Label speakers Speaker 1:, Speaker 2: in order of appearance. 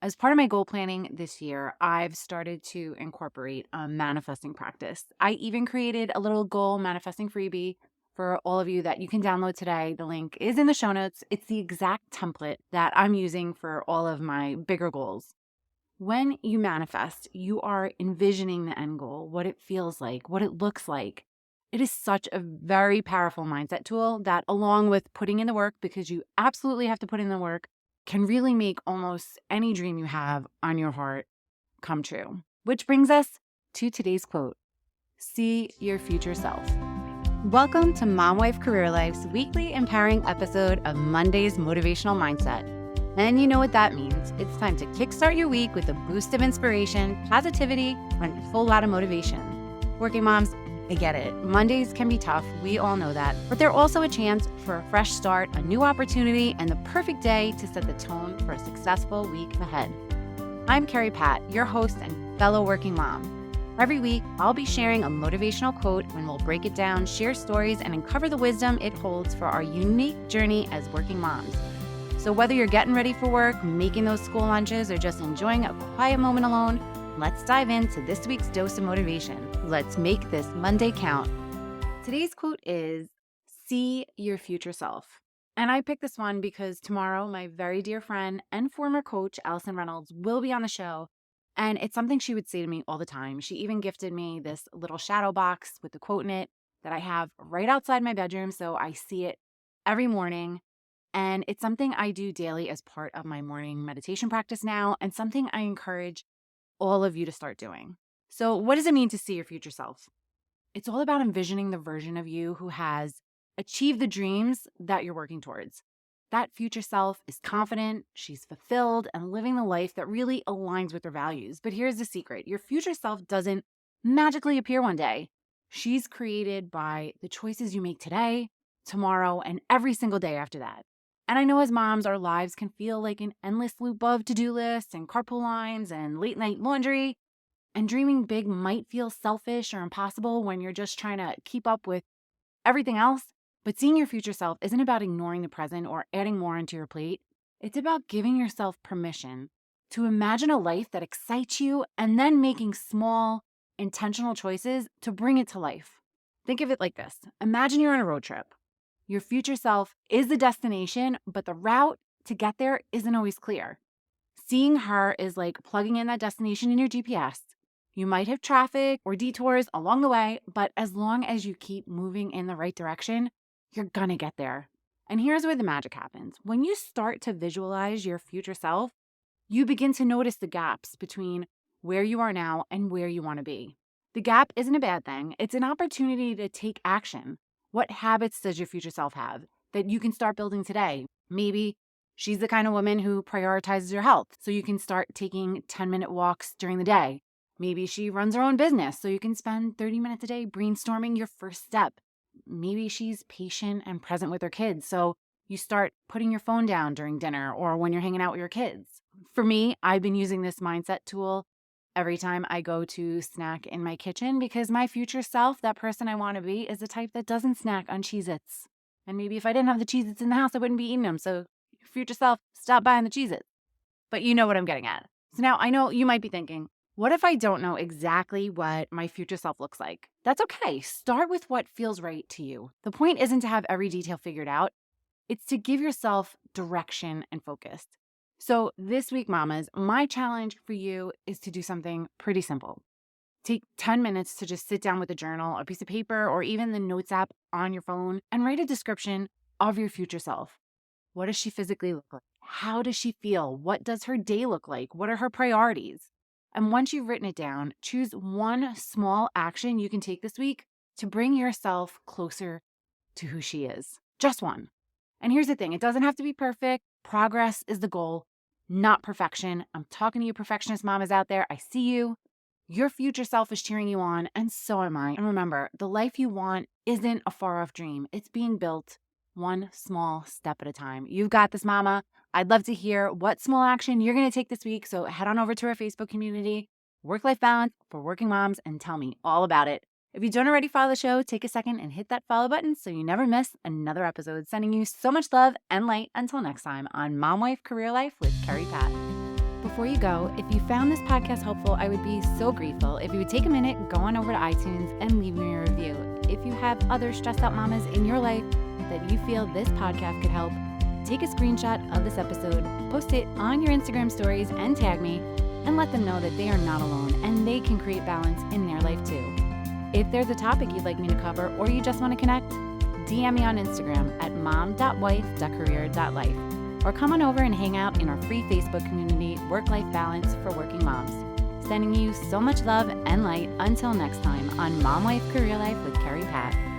Speaker 1: As part of my goal planning this year, I've started to incorporate a manifesting practice. I even created a little goal manifesting freebie for all of you that you can download today. The link is in the show notes. It's the exact template that I'm using for all of my bigger goals. When you manifest, you are envisioning the end goal, what it feels like, what it looks like. It is such a very powerful mindset tool that, along with putting in the work, because you absolutely have to put in the work, can really make almost any dream you have on your heart come true. Which brings us to today's quote: see your future self. Welcome to Mom Wife Career Life's weekly empowering episode of Monday's Motivational Mindset. And you know what that means. It's time to kickstart your week with a boost of inspiration, positivity, and a full lot of motivation. Working moms, I get it. Mondays can be tough. We all know that. But they're also a chance for a fresh start, a new opportunity, and the perfect day to set the tone for a successful week ahead. I'm Carrie Pat, your host and fellow working mom. Every week, I'll be sharing a motivational quote and we'll break it down, share stories, and uncover the wisdom it holds for our unique journey as working moms. So whether you're getting ready for work, making those school lunches, or just enjoying a quiet moment alone, let's dive into this week's dose of motivation. Let's make this Monday count. Today's quote is, see your future self. And I picked this one because tomorrow, my very dear friend and former coach, Allison Reynolds, will be on the show. And it's something she would say to me all the time. She even gifted me this little shadow box with the quote in it that I have right outside my bedroom. So I see it every morning. And it's something I do daily as part of my morning meditation practice now, and something I encourage all of you to start doing. So what does it mean to see your future self? It's all about envisioning the version of you who has achieved the dreams that you're working towards. That future self is confident, she's fulfilled, and living the life that really aligns with her values. But here's the secret. Your future self doesn't magically appear one day. She's created by the choices you make today, tomorrow, and every single day after that. And I know as moms, our lives can feel like an endless loop of to-do lists and carpool lines and late night laundry. And dreaming big might feel selfish or impossible when you're just trying to keep up with everything else. But seeing your future self isn't about ignoring the present or adding more onto your plate. It's about giving yourself permission to imagine a life that excites you and then making small, intentional choices to bring it to life. Think of it like this. Imagine you're on a road trip. Your future self is the destination, but the route to get there isn't always clear. Seeing her is like plugging in that destination in your GPS. You might have traffic or detours along the way, but as long as you keep moving in the right direction, you're gonna get there. And here's where the magic happens. When you start to visualize your future self, you begin to notice the gaps between where you are now and where you want to be. The gap isn't a bad thing. It's an opportunity to take action. What habits does your future self have that you can start building today? Maybe she's the kind of woman who prioritizes her health, so you can start taking 10-minute walks during the day. Maybe she runs her own business, so you can spend 30 minutes a day brainstorming your first step. Maybe she's patient and present with her kids, so you start putting your phone down during dinner or when you're hanging out with your kids. For me, I've been using this mindset tool every time I go to snack in my kitchen because my future self, that person I want to be, is the type that doesn't snack on Cheez-Its. And maybe if I didn't have the Cheez-Its in the house, I wouldn't be eating them. So future self, stop buying the Cheez-Its. But you know what I'm getting at. So now I know you might be thinking, what if I don't know exactly what my future self looks like? That's okay. Start with what feels right to you. The point isn't to have every detail figured out. It's to give yourself direction and focus. So this week, mamas, my challenge for you is to do something pretty simple. Take 10 minutes to just sit down with a journal, a piece of paper, or even the notes app on your phone and write a description of your future self. What does she physically look like? How does she feel? What does her day look like? What are her priorities? And once you've written it down, choose one small action you can take this week to bring yourself closer to who she is. Just one. And here's the thing, it doesn't have to be perfect. Progress is the goal, not perfection. I'm talking to you perfectionist mamas out there. I see you. Your future self is cheering you on, and so am I. And remember, the life you want isn't a far-off dream. It's being built one small step at a time. You've got this, mama. I'd love to hear what small action you're going to take this week. So head on over to our Facebook community, Work-Life Balance for Working Moms, and tell me all about it. If you don't already follow the show, take a second and hit that follow button so you never miss another episode. Sending you so much love and light until next time on Mom Wife Career Life with Carrie Pat. before you go, if you found this podcast helpful, I would be so grateful if you would take a minute, go on over to iTunes, and leave me a review. If you have other stressed out mamas in your life that you feel this podcast could help, take a screenshot of this episode, post it on your Instagram stories, and tag me, and let them know that they are not alone and they can create balance in their life too. If there's a topic you'd like me to cover or you just want to connect, DM me on Instagram at mom.wife.career.life or come on over and hang out in our free Facebook community, Work-Life Balance for Working Moms. Sending you so much love and light until next time on Mom Wife Career Life with Carrie Pat.